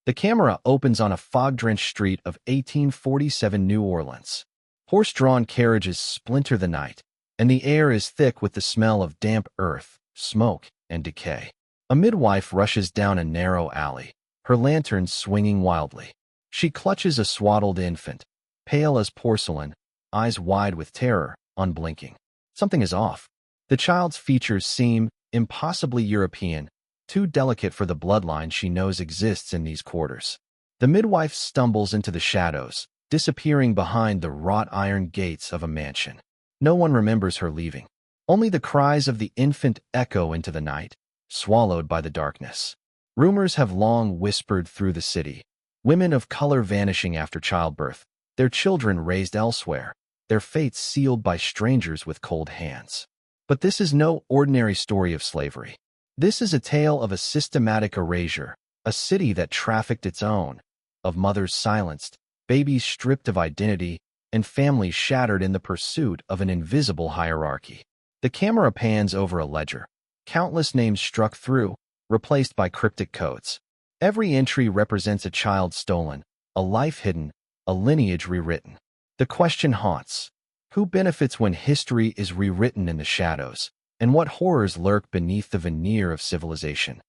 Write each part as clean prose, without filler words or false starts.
The camera opens on a fog-drenched street of 1847 New Orleans. Horse-drawn carriages splinter the night, and the air is thick with the smell of damp earth, smoke, and decay. A midwife rushes down a narrow alley, her lantern swinging wildly. She clutches a swaddled infant, pale as porcelain, eyes wide with terror, unblinking. Something is off. The child's features seem impossibly European, too delicate for the bloodline she knows exists in these quarters. The midwife stumbles into the shadows, disappearing behind the wrought iron gates of a mansion. No one remembers her leaving. Only the cries of the infant echo into the night, swallowed by the darkness. Rumors have long whispered through the city. Women of color vanishing after childbirth, their children raised elsewhere, their fates sealed by strangers with cold hands. But this is no ordinary story of slavery. This is a tale of a systematic erasure, a city that trafficked its own, of mothers silenced, babies stripped of identity, and families shattered in the pursuit of an invisible hierarchy. The camera pans over a ledger. Countless names struck through, replaced by cryptic codes. Every entry represents a child stolen, a life hidden, a lineage rewritten. The question haunts: who benefits when history is rewritten in the shadows, and what horrors lurk beneath the veneer of civilization?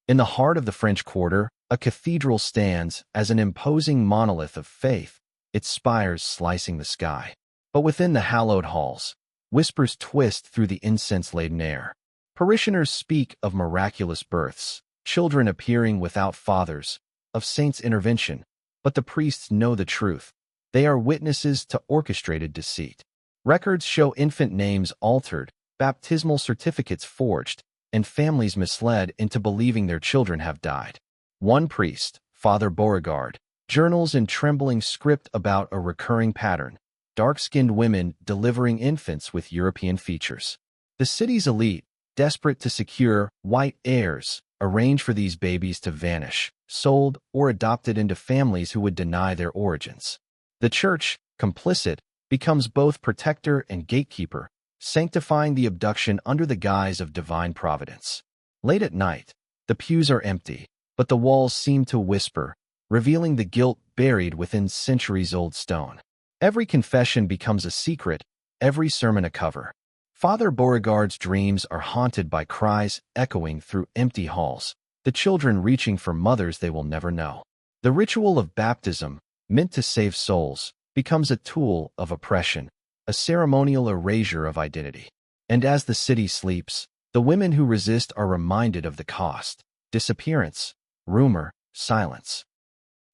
In the heart of the French Quarter, a cathedral stands as an imposing monolith of faith, its spires slicing the sky. But within the hallowed halls, whispers twist through the incense-laden air. Parishioners speak of miraculous births, children appearing without fathers, of saints' intervention, but the priests know the truth. They are witnesses to orchestrated deceit. Records show infant names altered, baptismal certificates forged, and families misled into believing their children have died. One priest, Father Beauregard, journals in trembling script about a recurring pattern: dark-skinned women delivering infants with European features. The city's elite, desperate to secure white heirs, arrange for these babies to vanish, sold or adopted into families who would deny their origins. The church, complicit, becomes both protector and gatekeeper, sanctifying the abduction under the guise of divine providence. Late at night, the pews are empty, but the walls seem to whisper, revealing the guilt buried within centuries-old stone. Every confession becomes a secret, every sermon a cover. Father Beauregard's dreams are haunted by cries echoing through empty halls, the children reaching for mothers they will never know. The ritual of baptism, meant to save souls, becomes a tool of oppression, a ceremonial erasure of identity. And as the city sleeps, the women who resist are reminded of the cost: disappearance, rumor, silence.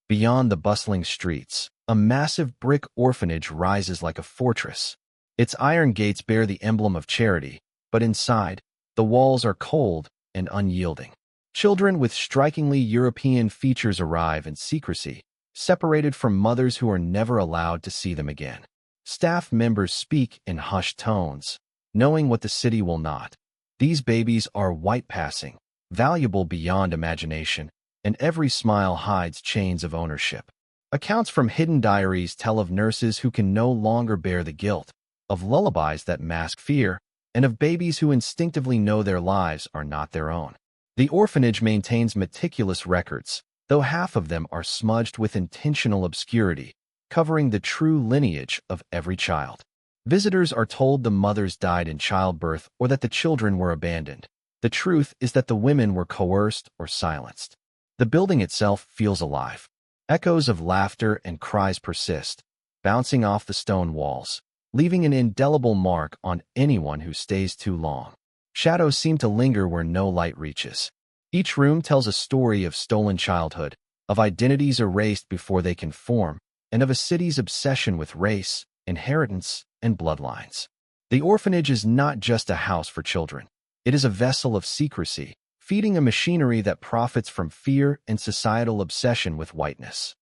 Beyond the bustling streets, a massive brick orphanage rises like a fortress. Its iron gates bear the emblem of charity, but inside, the walls are cold and unyielding. Children with strikingly European features arrive in secrecy, separated from mothers who are never allowed to see them again. Staff members speak in hushed tones, knowing what the city will not. These babies are white-passing, valuable beyond imagination, and every smile hides chains of ownership. Accounts from hidden diaries tell of nurses who can no longer bear the guilt, of lullabies that mask fear, and of babies who instinctively know their lives are not their own. The orphanage maintains meticulous records, though half of them are smudged with intentional obscurity, covering the true lineage of every child. Visitors are told the mothers died in childbirth or that the children were abandoned. The truth is that the women were coerced or silenced. The building itself feels alive. Echoes of laughter and cries persist, bouncing off the stone walls, leaving an indelible mark on anyone who stays too long. Shadows seem to linger where no light reaches. Each room tells a story of stolen childhood, of identities erased before they can form, and of a city's obsession with race, inheritance, and bloodlines. The orphanage is not just a house for children. It is a vessel of secrecy, feeding a machinery that profits from fear and societal obsession with whiteness.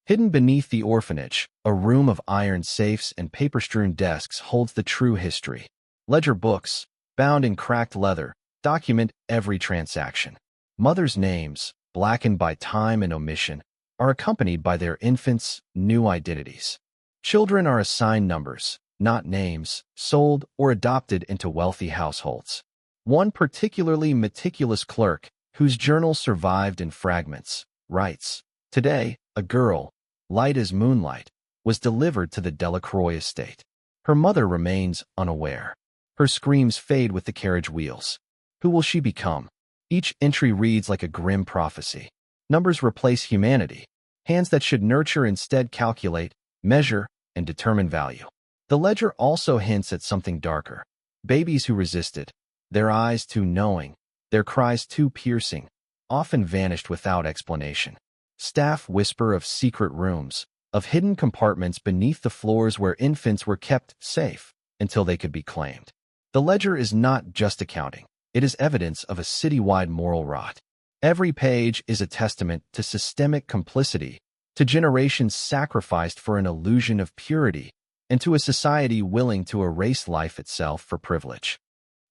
Hidden beneath the orphanage, a room of iron safes and paper-strewn desks holds the true history. Ledger books, bound in cracked leather, document every transaction. Mothers' names, blackened by time and omission, are accompanied by their infants' new identities. Children are assigned numbers, not names, sold or adopted into wealthy households. One particularly meticulous clerk, whose journal survived in fragments, writes, "Today, a girl, light as moonlight, was delivered to the Delacroix estate. Her mother remains unaware. Her screams fade with the carriage wheels. Who will she become?" Each entry reads like a grim prophecy. Numbers replace humanity. Hands that should nurture instead calculate, measure, and determine value. The ledger also hints at something darker. Babies who resisted, their eyes too knowing, their cries too piercing, often vanished without explanation. Staff whisper of secret rooms, of hidden compartments beneath the floors where infants were kept safe until they could be claimed. The ledger is not just accounting. It is evidence of a citywide moral rot. Every page is a testament to systemic complicity, to generations sacrificed for an illusion of purity, and to a society willing to erase life itself for privilege.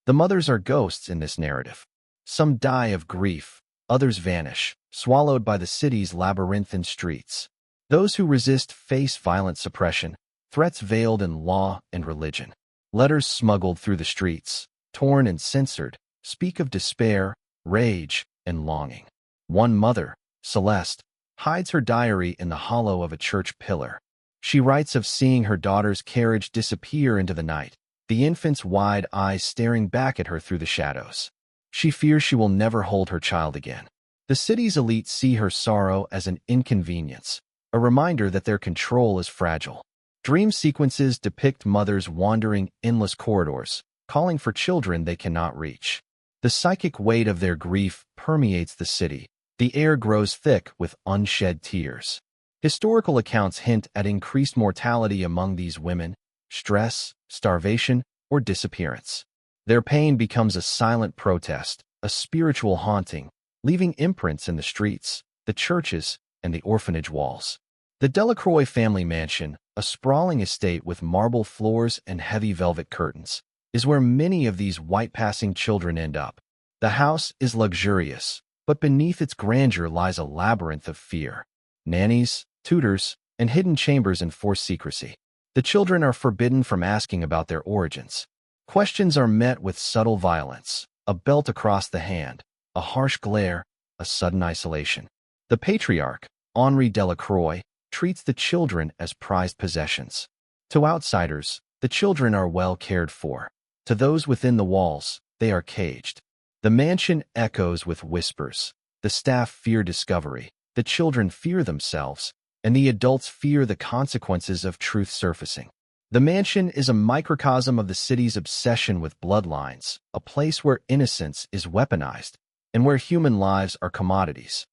The mothers are ghosts in this narrative. Some die of grief, others vanish, swallowed by the city's labyrinthine streets. Those who resist face violent suppression, threats veiled in law and religion. Letters smuggled through the streets, torn and censored, speak of despair, rage, and longing. One mother, Celeste, hides her diary in the hollow of a church pillar. She writes of seeing her daughter's carriage disappear into the night, the infant's wide eyes staring back at her through the shadows. She fears she will never hold her child again. The city's elite see her sorrow as an inconvenience, a reminder that their control is fragile. Dream sequences depict mothers wandering endless corridors, calling for children they cannot reach. The psychic weight of their grief permeates the city. The air grows thick with unshed tears. Historical accounts hint at increased mortality among these women, stress, starvation, or disappearance. Their pain becomes a silent protest, a spiritual haunting, leaving imprints in the streets, the churches, and the orphanage walls. The Delacroix family mansion, a sprawling estate with marble floors and heavy velvet curtains, is where many of these white-passing children end up. The house is luxurious, but beneath its grandeur lies a labyrinth of fear. Nannies, tutors, and hidden chambers enforce secrecy. The children are forbidden from asking about their origins. Questions are met with subtle violence, a belt across the hand, a harsh glare, a sudden isolation. The patriarch, Henri Delacroix, treats the children as prized possessions. To outsiders, the children are well cared for. To those within the walls, they are caged. The mansion echoes with whispers. The staff fear discovery, the children fear themselves, and the adults fear the consequences of truth surfacing. The mansion is a microcosm of the city's obsession with bloodlines, a place where innocence is weaponized, and where human lives are commodities.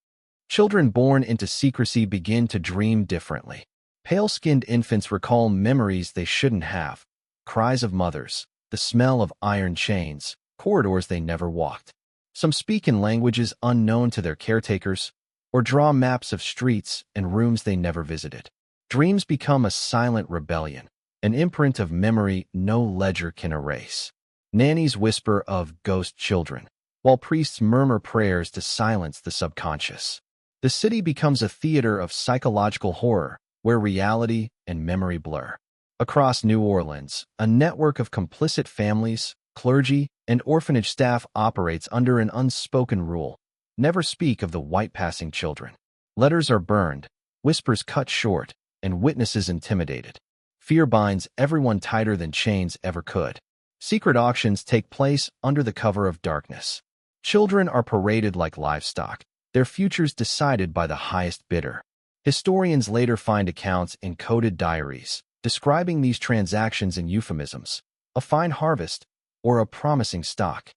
Children born into secrecy begin to dream differently. Pale-skinned infants recall memories they shouldn't have, cries of mothers, the smell of iron chains, corridors they never walked. Some speak in languages unknown to their caretakers, or draw maps of streets and rooms they never visited. Dreams become a silent rebellion, an imprint of memory no ledger can erase. Nannies whisper of ghost children, while priests murmur prayers to silence the subconscious. The city becomes a theater of psychological horror, where reality and memory blur. Across New Orleans, a network of complicit families, clergy, and orphanage staff operates under an unspoken rule: never speak of the white-passing children. Letters are burned, whispers cut short, and witnesses intimidated. Fear binds everyone tighter than chains ever could. Secret auctions take place under the cover of darkness. Children are paraded like livestock, their futures decided by the highest bidder. Historians later find accounts in coded diaries, describing these transactions in euphemisms: a fine harvest, or a promising stock.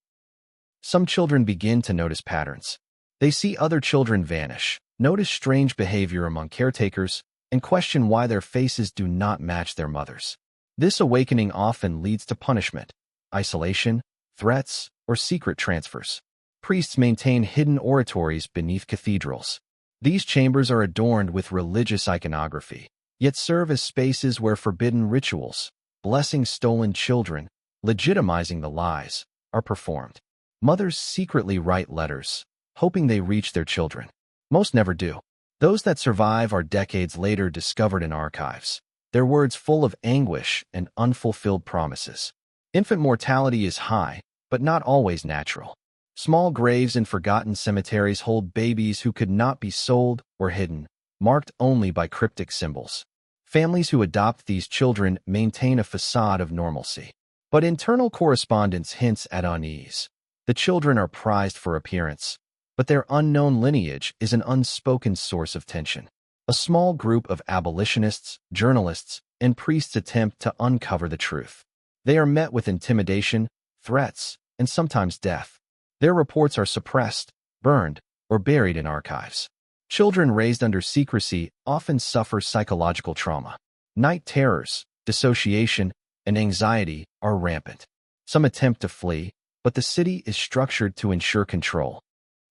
Some children begin to notice patterns. They see other children vanish, notice strange behavior among caretakers, and question why their faces do not match their mothers'. This awakening often leads to punishment, isolation, threats, or secret transfers. Priests maintain hidden oratories beneath cathedrals. These chambers are adorned with religious iconography, yet serve as spaces where forbidden rituals, blessing stolen children, legitimizing the lies, are performed. Mothers secretly write letters, hoping they reach their children. Most never do. Those that survive are decades later discovered in archives, their words full of anguish and unfulfilled promises. Infant mortality is high, but not always natural. Small graves in forgotten cemeteries hold babies who could not be sold or hidden, marked only by cryptic symbols. Families who adopt these children maintain a facade of normalcy. But internal correspondence hints at unease. The children are prized for appearance, but their unknown lineage is an unspoken source of tension. A small group of abolitionists, journalists, and priests attempt to uncover the truth. They are met with intimidation, threats, and sometimes death. Their reports are suppressed, burned, or buried in archives. Children raised under secrecy often suffer psychological trauma. Night terrors, dissociation, and anxiety are rampant. Some attempt to flee, but the city is structured to ensure control.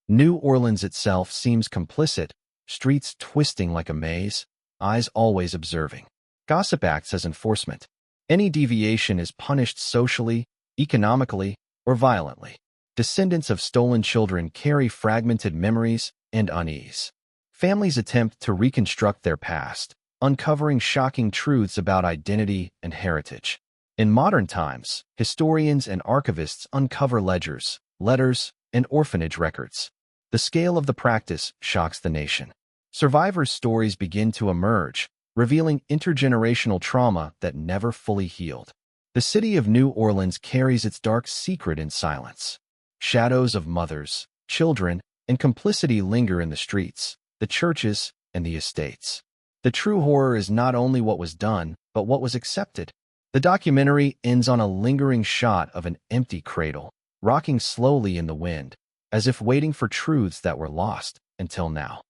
New Orleans itself seems complicit, streets twisting like a maze, eyes always observing. Gossip acts as enforcement. Any deviation is punished socially, economically, or violently. Descendants of stolen children carry fragmented memories and unease. Families attempt to reconstruct their past, uncovering shocking truths about identity and heritage. In modern times, historians and archivists uncover ledgers, letters, and orphanage records. The scale of the practice shocks the nation. Survivors' stories begin to emerge, revealing intergenerational trauma that never fully healed. The city of New Orleans carries its dark secret in silence. Shadows of mothers, children, and complicity linger in the streets, the churches, and the estates. The true horror is not only what was done, but what was accepted. The documentary ends on a lingering shot of an empty cradle, rocking slowly in the wind, as if waiting for truths that were lost until now.